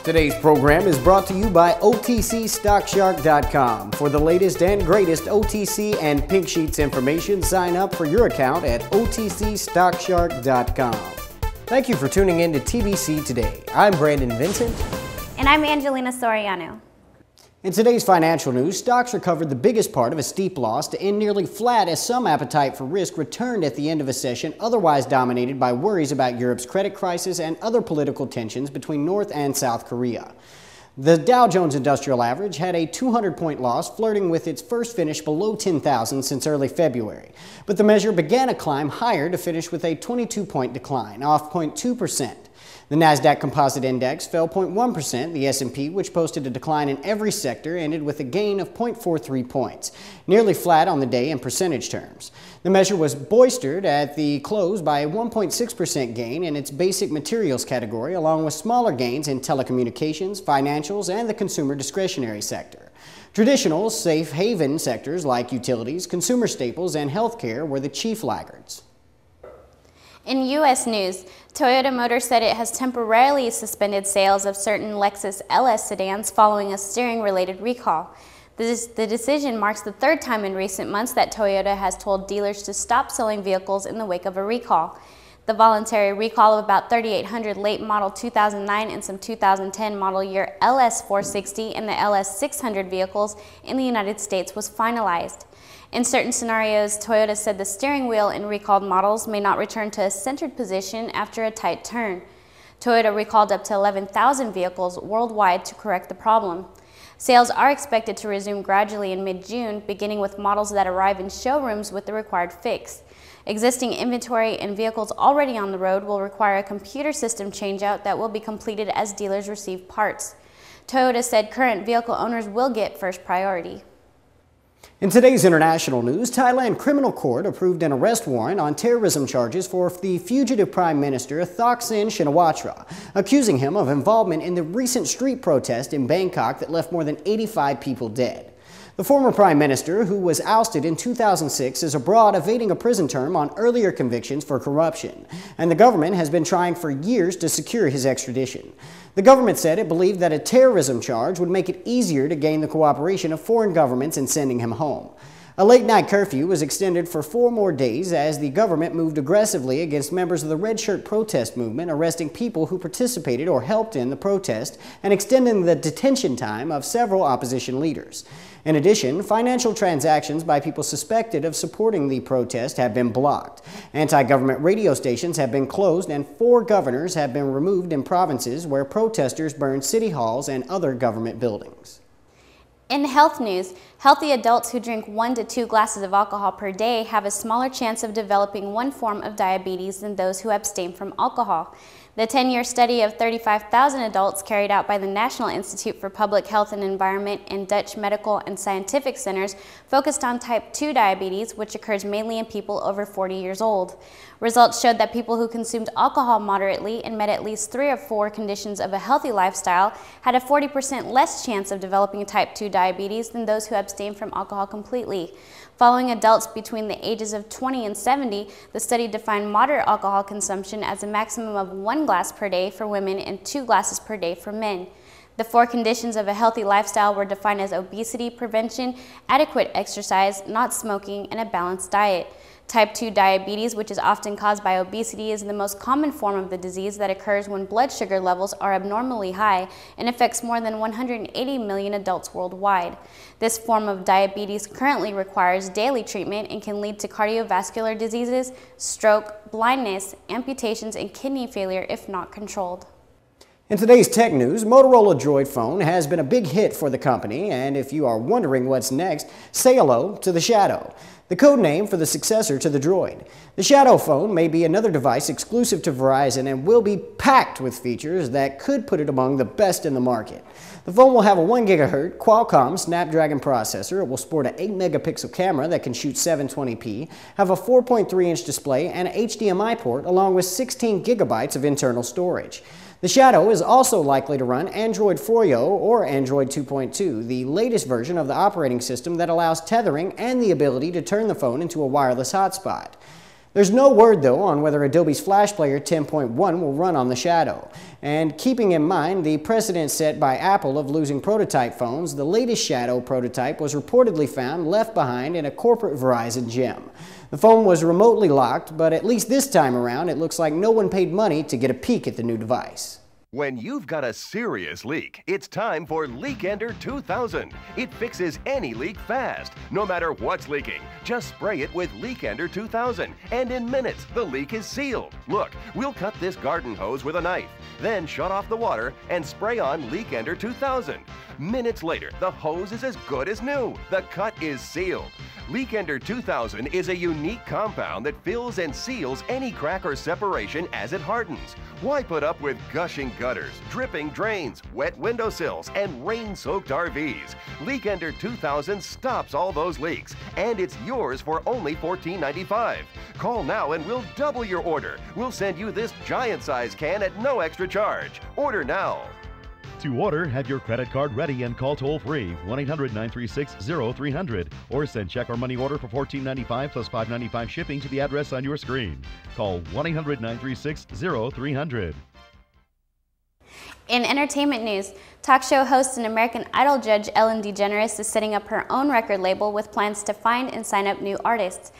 Today's program is brought to you by OTCStockShark.com. For the latest and greatest OTC and Pink Sheets information, sign up for your account at OTCStockShark.com. Thank you for tuning in to TBC Today. I'm Brandon Vincent. And I'm Angelina Soriano. In today's financial news, stocks recovered the biggest part of a steep loss to end nearly flat as some appetite for risk returned at the end of a session otherwise dominated by worries about Europe's credit crisis and other political tensions between North and South Korea. The Dow Jones Industrial Average had a 200-point loss, flirting with its first finish below 10,000 since early February. But the measure began a climb higher to finish with a 22-point decline, off 0.2%. The NASDAQ Composite Index fell 0.1%. The S&P, which posted a decline in every sector, ended with a gain of 0.43 points, nearly flat on the day in percentage terms. The measure was bolstered at the close by a 1.6% gain in its basic materials category, along with smaller gains in telecommunications, financials, and the consumer discretionary sector. Traditional safe haven sectors like utilities, consumer staples, and healthcare were the chief laggards. In U.S. news, Toyota Motor said it has temporarily suspended sales of certain Lexus LS sedans following a steering-related recall. The decision marks the third time in recent months that Toyota has told dealers to stop selling vehicles in the wake of a recall. The voluntary recall of about 3,800 late model 2009 and some 2010 model year LS 460 and the LS 600 vehicles in the United States was finalized. In certain scenarios, Toyota said the steering wheel in recalled models may not return to a centered position after a tight turn. Toyota recalled up to 11,000 vehicles worldwide to correct the problem. Sales are expected to resume gradually in mid-June, beginning with models that arrive in showrooms with the required fix. Existing inventory and vehicles already on the road will require a computer system changeout that will be completed as dealers receive parts. Toyota said current vehicle owners will get first priority. In today's international news, Thailand criminal court approved an arrest warrant on terrorism charges for the fugitive Prime Minister Thaksin Shinawatra, accusing him of involvement in the recent street protest in Bangkok that left more than 85 people dead. The former Prime Minister, who was ousted in 2006, is abroad evading a prison term on earlier convictions for corruption, and the government has been trying for years to secure his extradition. The government said it believed that a terrorism charge would make it easier to gain the cooperation of foreign governments in sending him home. A late-night curfew was extended for 4 more days as the government moved aggressively against members of the Red Shirt protest movement, arresting people who participated or helped in the protest and extending the detention time of several opposition leaders. In addition, financial transactions by people suspected of supporting the protest have been blocked. Anti-government radio stations have been closed and 4 governors have been removed in provinces where protesters burned city halls and other government buildings. In health news, healthy adults who drink 1 to 2 glasses of alcohol per day have a smaller chance of developing one form of diabetes than those who abstain from alcohol. The 10-year study of 35,000 adults carried out by the National Institute for Public Health and Environment and Dutch Medical and Scientific Centers focused on type 2 diabetes, which occurs mainly in people over 40 years old. Results showed that people who consumed alcohol moderately and met at least 3 or 4 conditions of a healthy lifestyle had a 40% less chance of developing type 2 diabetes than those who abstained from alcohol completely. Following adults between the ages of 20 and 70, the study defined moderate alcohol consumption as a maximum of 1 glass per day for women and 2 glasses per day for men. The 4 conditions of a healthy lifestyle were defined as obesity prevention, adequate exercise, not smoking, and a balanced diet. Type 2 diabetes, which is often caused by obesity, is the most common form of the disease that occurs when blood sugar levels are abnormally high and affects more than 180 million adults worldwide. This form of diabetes currently requires daily treatment and can lead to cardiovascular diseases, stroke, blindness, amputations, and kidney failure if not controlled. In today's tech news, Motorola Droid phone has been a big hit for the company, and if you are wondering what's next, say hello to the Shadow, the code name for the successor to the Droid. The Shadow phone may be another device exclusive to Verizon and will be packed with features that could put it among the best in the market. The phone will have a 1 GHz Qualcomm Snapdragon processor. It will sport an 8 megapixel camera that can shoot 720p, have a 4.3-inch display and an HDMI port along with 16 gigabytes of internal storage. The Shadow is also likely to run Android Foreo or Android 2.2, the latest version of the operating system that allows tethering and the ability to turn the phone into a wireless hotspot. There's no word, though, on whether Adobe's Flash Player 10.1 will run on the Shadow. And keeping in mind the precedent set by Apple of losing prototype phones, the latest Shadow prototype was reportedly found left behind in a corporate Verizon gym. The phone was remotely locked, but at least this time around it looks like no one paid money to get a peek at the new device. When you've got a serious leak, it's time for Leakender 2000. It fixes any leak fast, no matter what's leaking. Just spray it with Leakender 2000, and in minutes, the leak is sealed. Look, we'll cut this garden hose with a knife, then shut off the water and spray on Leakender 2000. Minutes later, the hose is as good as new. The cut is sealed. Leakender 2000 is a unique compound that fills and seals any crack or separation as it hardens. Why put up with gushing gutters, dripping drains, wet windowsills, and rain-soaked RVs? Leakender 2000 stops all those leaks, and it's yours for only $14.95. Call now and we'll double your order. We'll send you this giant-sized can at no extra charge. Order now. To order, have your credit card ready and call toll-free 1-800-936-0300 or send check or money order for $14.95 plus $5.95 shipping to the address on your screen. Call 1-800-936-0300. In entertainment news, talk show host and American Idol judge Ellen DeGeneres is setting up her own record label with plans to find and sign up new artists.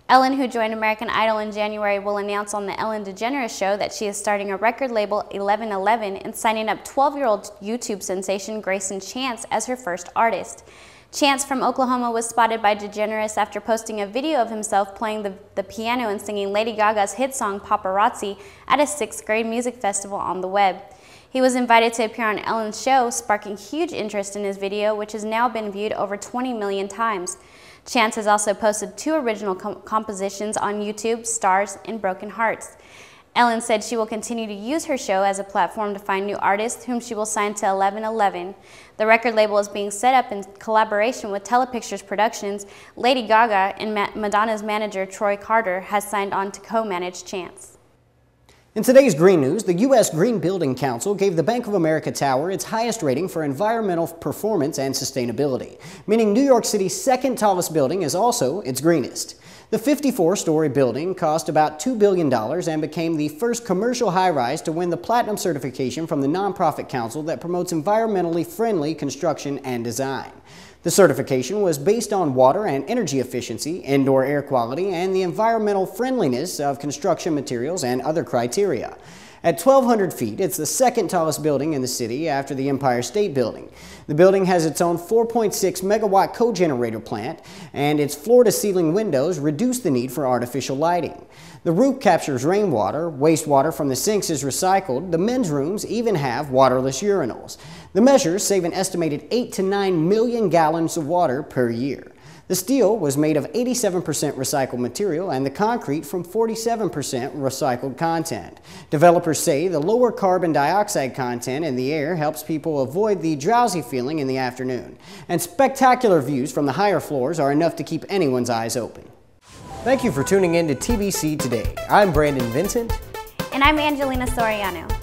Ellen, who joined American Idol in January, will announce on the Ellen DeGeneres Show that she is starting a record label 1111 and signing up 12-year-old YouTube sensation Grayson Chance as her first artist. Chance from Oklahoma was spotted by DeGeneres after posting a video of himself playing the piano and singing Lady Gaga's hit song Paparazzi at a 6th grade music festival on the web. He was invited to appear on Ellen's show, sparking huge interest in his video, which has now been viewed over 20 million times. Chance has also posted 2 original compositions on YouTube, Stars and Broken Hearts. Ellen said she will continue to use her show as a platform to find new artists whom she will sign to 1111. The record label is being set up in collaboration with Telepictures Productions. Lady Gaga and Madonna's manager Troy Carter has signed on to co-manage Chance. In today's Green News, the U.S. Green Building Council gave the Bank of America Tower its highest rating for environmental performance and sustainability, meaning New York City's second tallest building is also its greenest. The 54-story building cost about $2 billion and became the first commercial high-rise to win the Platinum certification from the nonprofit council that promotes environmentally friendly construction and design. The certification was based on water and energy efficiency, indoor air quality, and the environmental friendliness of construction materials and other criteria. At 1,200 feet, it's the second tallest building in the city after the Empire State Building. The building has its own 4.6 megawatt cogenerator plant, and its floor-to-ceiling windows reduce the need for artificial lighting. The roof captures rainwater, wastewater from the sinks is recycled, the men's rooms even have waterless urinals. The measures save an estimated 8 to 9 million gallons of water per year. The steel was made of 87% recycled material and the concrete from 47% recycled content. Developers say the lower carbon dioxide content in the air helps people avoid the drowsy feeling in the afternoon. And spectacular views from the higher floors are enough to keep anyone's eyes open. Thank you for tuning in to TBC Today. I'm Brandon Vincent. And I'm Angelina Soriano.